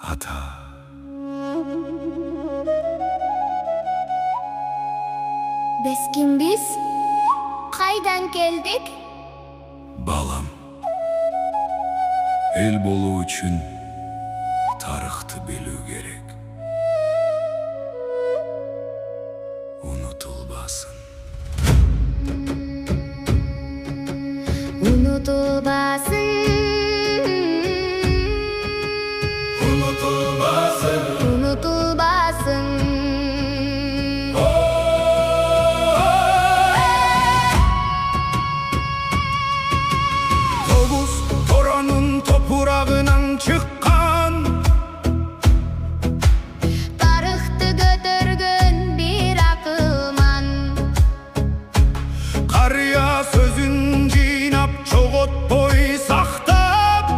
Ata. Biz kimbiz? Qaydan keldik? Balam. El bolu üçün tarixti bilүү gerek. Unutulmasın. Unutulmasın. Unutulmasın. Unutulmasın. Toğuz Toranın topurağından çıkkan Tarixti götürgün bir akılman. Qarya sözün cinap çoğut boy saxtab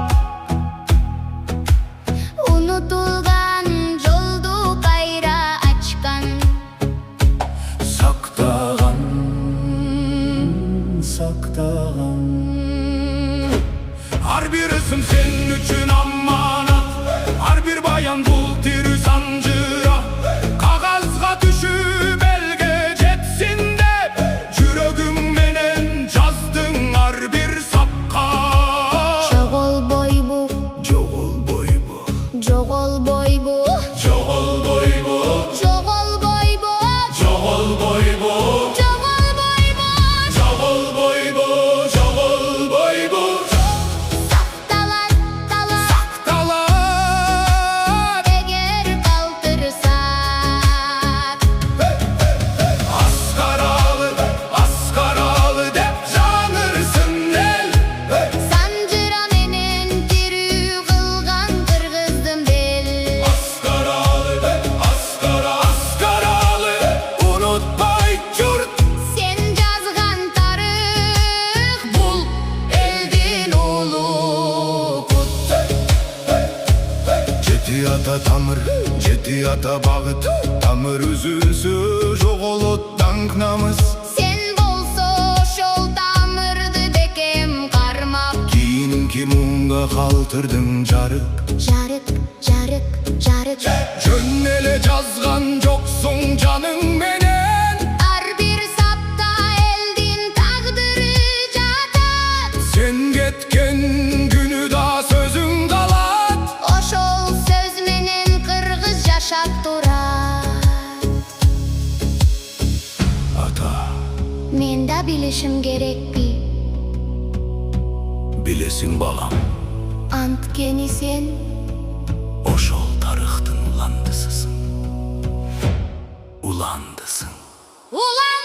Unutulgan joldu kayra açkan. Saktağan, saktağan Har bir isim senin üçün ammanat Har bir bayan bul tiri sancıra Kağızga düşüp elge jetsin dep Жүрөгүң менен жаздың har bir sapka Жоғол бойбу, Жоғол бойбу, жоғол бойбу, жоғол бойбу, жоғол бойбу, жоғol бойбу, жоғол бойбу. жоғол бойбу, жоғол бойбу Талат, талат, Талат эгер калтырсак. Аскаралы деп жаңырсың ел Санжыра менен тирүү кылган кыргыздын бел. Аскаралы Unutmay jurt Сен жазган тарых бул элдин улуу пут. Жети ата тамыр, жети ата бағыт Тамыр үзүлсө жоголот даңк намыс Сен болсо ошол тамырды бекем кармап. Кийинки муңга калтырдың жарык Жарык, жарык, жарык. Жөн эле жазган жоксуң жаның менен Ар бир сапта элдин тагдыры жатат. Сен кеткен күнү да сөзүң калат Ошол сөз менен кыргыз жашап турат. Ата, Мен да билишим керекпи? билесиң балам Анткени сен Ошол тарыхтын уландысысың Уландысың улан